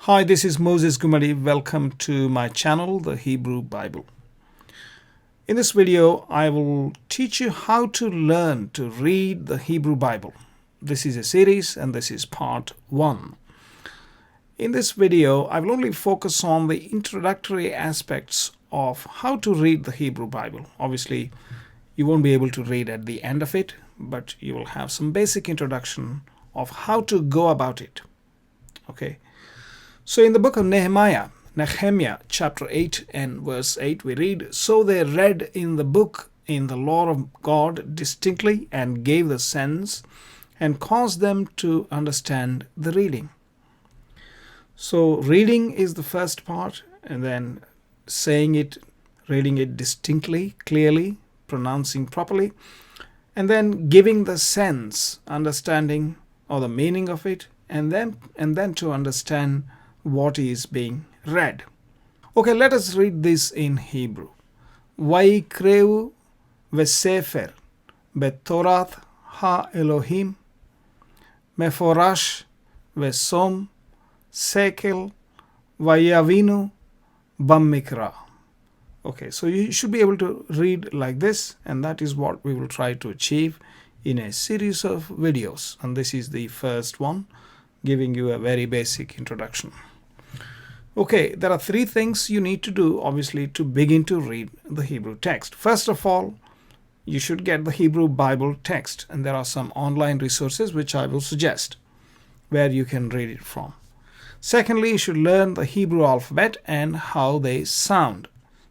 Hi, this is Moses Gumadi. Welcome to my channel, The Hebrew Bible. In this video, I will teach you how to learn to read the Hebrew Bible. This is a series and this is part 1. In this video, I will only focus on the introductory aspects of how to read the Hebrew Bible. Obviously, you won't be able to read at the end of it, but you will have some basic introduction of how to go about it. Okay. So in the book of Nehemiah chapter 8 and verse 8, we read, "So they read in the book in the law of God distinctly and gave the sense and caused them to understand the reading." So reading is the first part, and then saying it, reading it distinctly, clearly, pronouncing properly, and then giving the sense, understanding or the meaning of it, and then to understand what is being read. Okay, let us read this in Hebrew. Vaikreu vesefer betorath ha-Elohim meforash vesom sekel vayavinu bamikra. Okay, so you should be able to read like this, and that is what we will try to achieve in a series of videos. And this is the first one, giving you a very basic introduction. Okay, there are 3 things you need to do, obviously, to begin to read the Hebrew text. First of all, you should get the Hebrew Bible text, and there are some online resources which I will suggest where you can read it from. Secondly, you should learn the Hebrew alphabet and how they sound.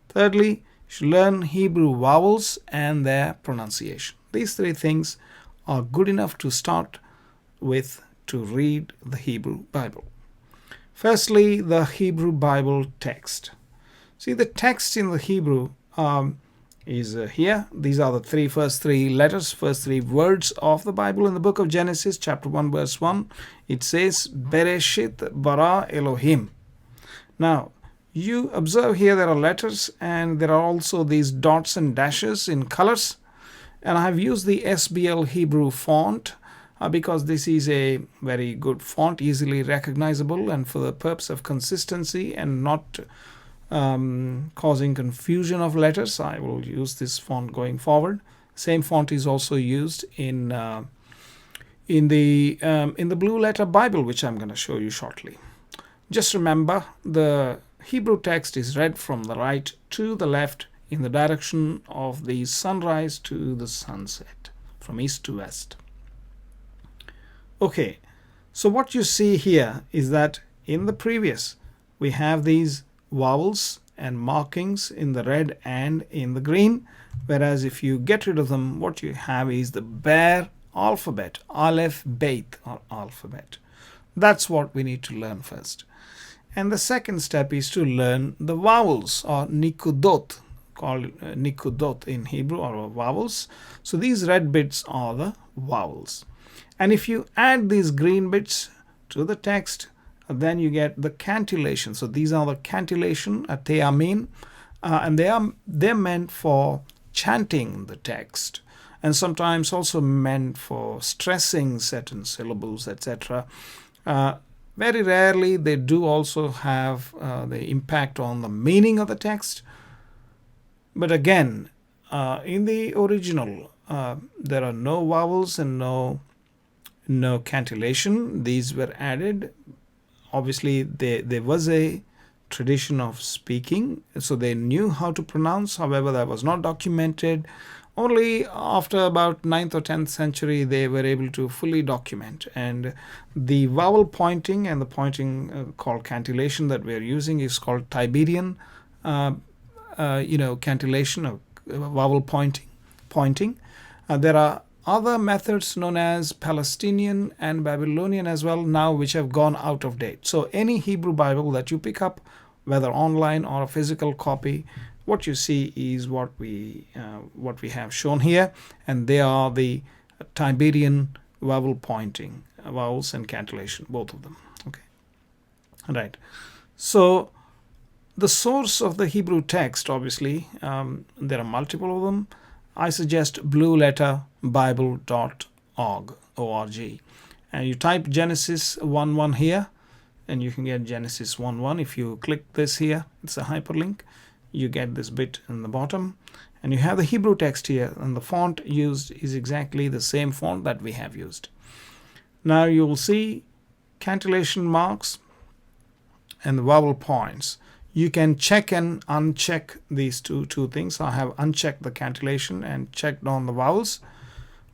Thirdly, you should learn Hebrew vowels and their pronunciation. These 3 things are good enough to start with to read the Hebrew Bible. Firstly, the Hebrew Bible text. See, the text in the Hebrew is here. These are the first three letters, first 3 words of the Bible. In the book of Genesis, chapter 1, verse 1, it says, Bereshit bara Elohim. Now, you observe here there are letters and there are also these dots and dashes in colors. And I have used the SBL Hebrew font because this is a very good font, easily recognizable, and for the purpose of consistency and not causing confusion of letters, I will use this font going forward. Same font is also used in the Blue Letter Bible, which I'm going to show you shortly. Just remember, the Hebrew text is read from the right to the left in the direction of the sunrise to the sunset, from east to west. Okay, so what you see here is that in the previous, we have these vowels and markings in the red and in the green, whereas if you get rid of them, what you have is the bare alphabet, Aleph, Beit, or alphabet. That's what we need to learn first. And the second step is to learn the vowels, or nikudot, called nikudot in Hebrew, or vowels. So these red bits are the vowels. And if you add these green bits to the text, then you get the cantillation. So these are the cantillation, teamin, and they're meant for chanting the text, and sometimes also meant for stressing certain syllables, etc. Very rarely they do also have the impact on the meaning of the text. But again, in the original, there are no vowels and no cantillation. These were added. Obviously, there was a tradition of speaking, so they knew how to pronounce. However, that was not documented. Only after about 9th or 10th century, they were able to fully document. And the vowel pointing and the pointing called cantillation that we are using is called Tiberian, cantillation, or vowel pointing. There are other methods known as Palestinian and Babylonian as well now, which have gone out of date. So any Hebrew Bible that you pick up, whether online or a physical copy, what you see is what we have shown here, and they are the Tiberian vowel pointing, vowels and cantillation, both of them. Okay, all right. So the source of the Hebrew text, obviously, there are multiple of them. I suggest blueletterbible.org, and you type Genesis 1:1 here, and you can get Genesis 1:1. If you click this here, it's a hyperlink. You get this bit in the bottom, and you have the Hebrew text here, and the font used is exactly the same font that we have used. Now you will see cantillation marks and the vowel points. You can check and uncheck these two things. I have unchecked the cantillation and checked on the vowels.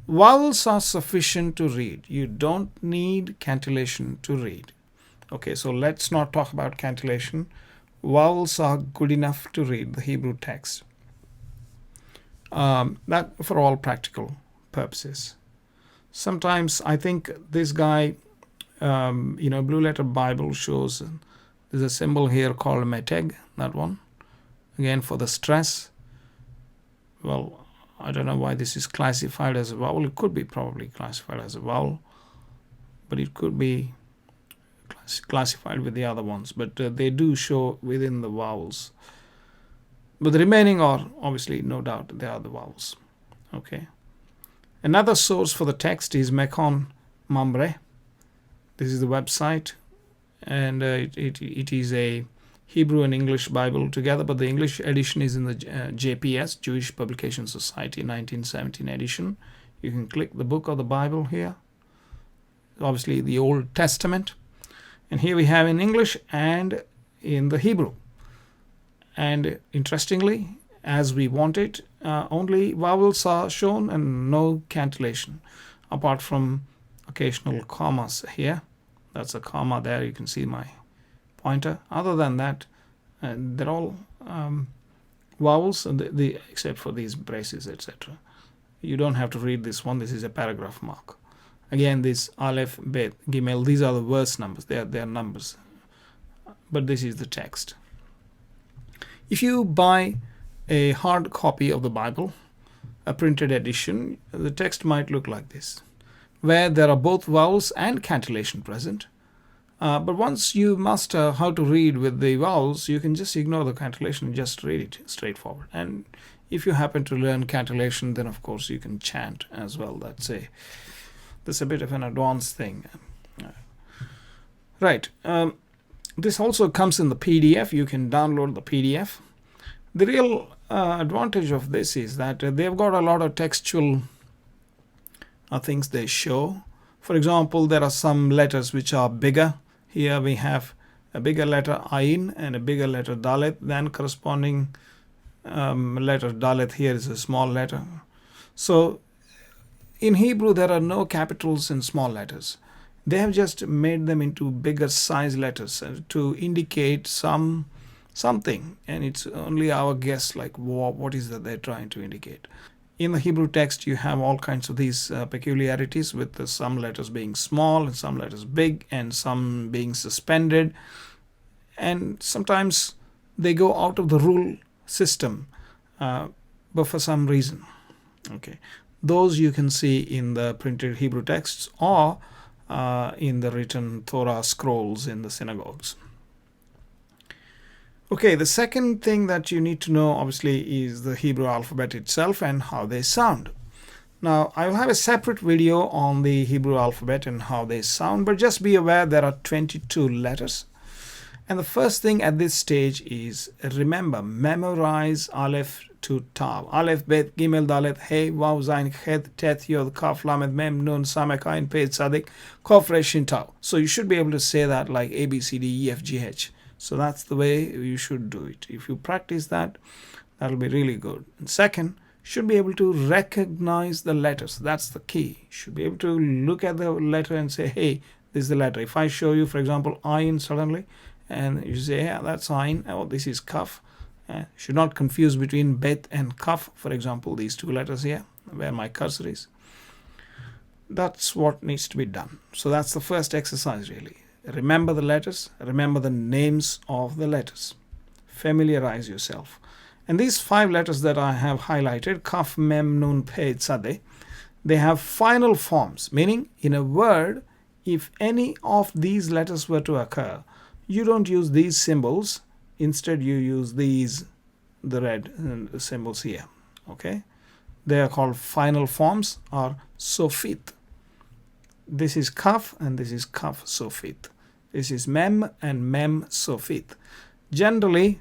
Vowels are sufficient to read. You don't need cantillation to read. Okay, so let's not talk about cantillation. Vowels are good enough to read the Hebrew text. That for all practical purposes. Sometimes I think this guy, Blue Letter Bible shows there's a symbol here called meteg, that one. Again, for the stress. Well, I don't know why this is classified as a vowel. It could be probably classified as a vowel, but it could be classified with the other ones. But they do show within the vowels. But the remaining are obviously, no doubt, they are the vowels. Okay. Another source for the text is mechon-mamre. This is the website, and it is a Hebrew and English Bible together, but the English edition is in the JPS, Jewish Publication Society, 1917 edition. You can click the book of the Bible here. Obviously the Old Testament. And here we have in English and in the Hebrew. And interestingly, as we want it, only vowels are shown and no cantillation, apart from occasional commas here. That's a comma there. You can see my pointer. Other than that, they're all vowels, and except for these braces, etc. You don't have to read this one. This is a paragraph mark. Again, this Aleph, Bet, Gimel, these are the verse numbers. They are numbers. But this is the text. If you buy a hard copy of the Bible, a printed edition, the text might look like this, where there are both vowels and cantillation present. But once you master how to read with the vowels, you can just ignore the cantillation and just read it straightforward. And if you happen to learn cantillation, then of course you can chant as well. That's a bit of an advanced thing. Right. This also comes in the PDF. You can download the PDF. The real advantage of this is that they've got a lot of textual things they show. For example, there are some letters which are bigger. Here we have a bigger letter Ayin and a bigger letter Dalet. Then corresponding letter Dalet here is a small letter. So in Hebrew, there are no capitals in small letters. They have just made them into bigger size letters to indicate something, and it's only our guess, like what is that they're trying to indicate. In the Hebrew text, you have all kinds of these peculiarities, with some letters being small and some letters big and some being suspended, and sometimes they go out of the rule system, but for some reason. Okay, those you can see in the printed Hebrew texts or in the written Torah scrolls in the synagogues. Okay, the second thing that you need to know, obviously, is the Hebrew alphabet itself and how they sound. Now, I will have a separate video on the Hebrew alphabet and how they sound, but just be aware there are 22 letters. And the first thing at this stage is, remember, memorize Aleph to Tav. Aleph, Bet, Gimel, Dalet, Hey, Vav, Zayin, Chet, Tet, Yod, Kaf, Lamed, Mem, Nun, Samek, Ayin, Pei, Tzadik, Kof, Resh, Shin, Tav. So you should be able to say that like A, B, C, D, E, F, G, H. So that's the way you should do it. If you practice that, that'll be really good. And second, you should be able to recognize the letters. That's the key. You should be able to look at the letter and say, hey, this is the letter. If I show you, for example, Ayin suddenly, and you say, yeah, that's Ayin. Oh, this is Kaf. Should not confuse between Bet and Kaf, for example, these two letters here, where my cursor is. That's what needs to be done. So that's the first exercise, really. Remember the letters, remember the names of the letters. Familiarize yourself. And these 5 letters that I have highlighted, Kaf, Mem, Nun, Pe, Tzadeh, they have final forms, meaning in a word, if any of these letters were to occur, you don't use these symbols. Instead, you use these, the red symbols here. Okay? They are called final forms or sofit. This is Kaf and this is Kaf Sofit. This is mem and mem sofit. Generally,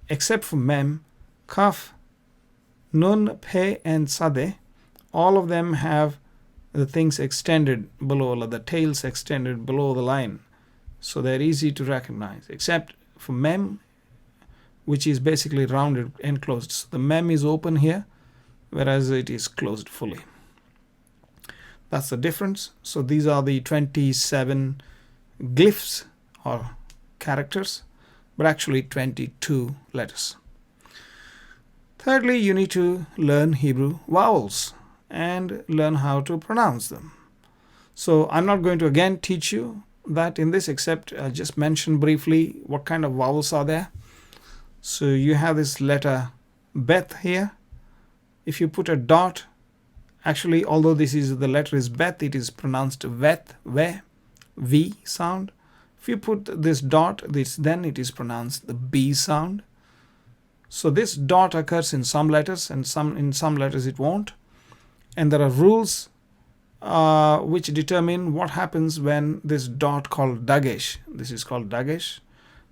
except for mem, kaf, nun, pe, and sade, all of them have the things extended below, the tails extended below the line. So they're easy to recognize, except for mem, which is basically rounded, enclosed. So the mem is open here, whereas it is closed fully. That's the difference. So these are the 27 glyphs or characters, but actually 22 letters. Thirdly, you need to learn Hebrew vowels and learn how to pronounce them. So I'm not going to again teach you that in this, except just mention briefly what kind of vowels are there. So you have this letter bet here. If you put a dot, actually, although this is the letter is bet, it is pronounced vet, ve, v sound. If you put this dot, then it is pronounced the b sound. So this dot occurs in some letters, and in some letters it won't. And there are rules which determine what happens when this dot called dagesh. This is called dagesh.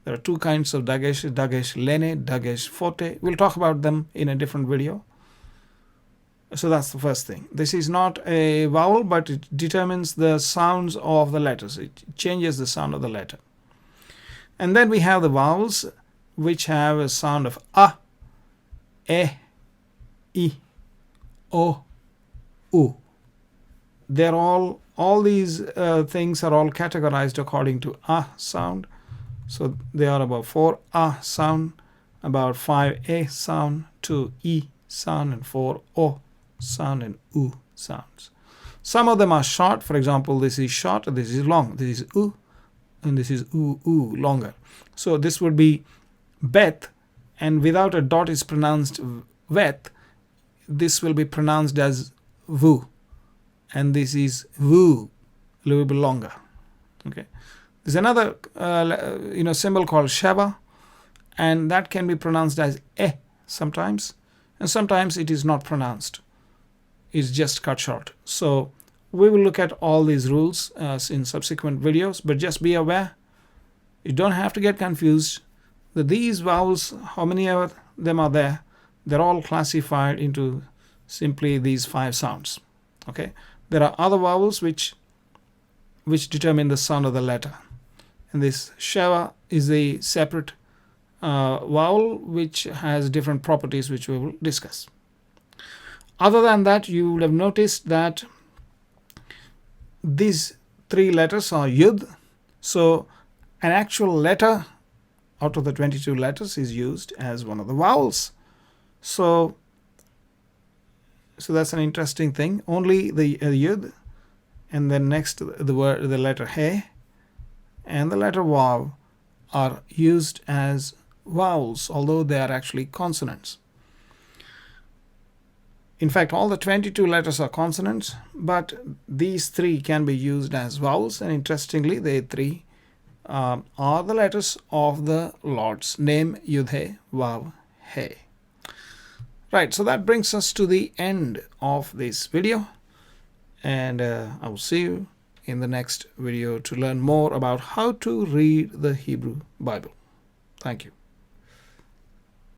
There are two kinds of dagesh: dagesh lene, dagesh forte. We'll talk about them in a different video. So that's the first thing. This is not a vowel, but it determines the sounds of the letters. It changes the sound of the letter. And then we have the vowels, which have a sound of a, e, I, o, u. They're all these things are all categorized according to a sound. So they are about 4 a sound, about 5 a sound, 2 I sound, and 4 o sound and u sounds. Some of them are short. For example, this is short, this is long. This is u, and this is u, longer. So this would be bet, and without a dot is pronounced vet. This will be pronounced as vu, and this is vu, a little bit longer. Okay. There's another symbol called sheva, and that can be pronounced as e sometimes, and sometimes it is not pronounced. It's just cut short. So we will look at all these rules in subsequent videos, but just be aware, you don't have to get confused that these vowels, how many of them are there, they're all classified into simply these 5 sounds. Okay. There are other vowels which determine the sound of the letter, and this sheva is a separate vowel which has different properties which we will discuss. Other than that, you would have noticed that these 3 letters are yud. So an actual letter out of the 22 letters is used as one of the vowels. So that's an interesting thing. Only the yud, and then next the letter he and the letter vav are used as vowels, although they are actually consonants. In fact, all the 22 letters are consonants, but these 3 can be used as vowels, and interestingly, they 3 are the letters of the Lord's name, Yud He, Vav, He. Right, so that brings us to the end of this video, and I will see you in the next video to learn more about how to read the Hebrew Bible. Thank you.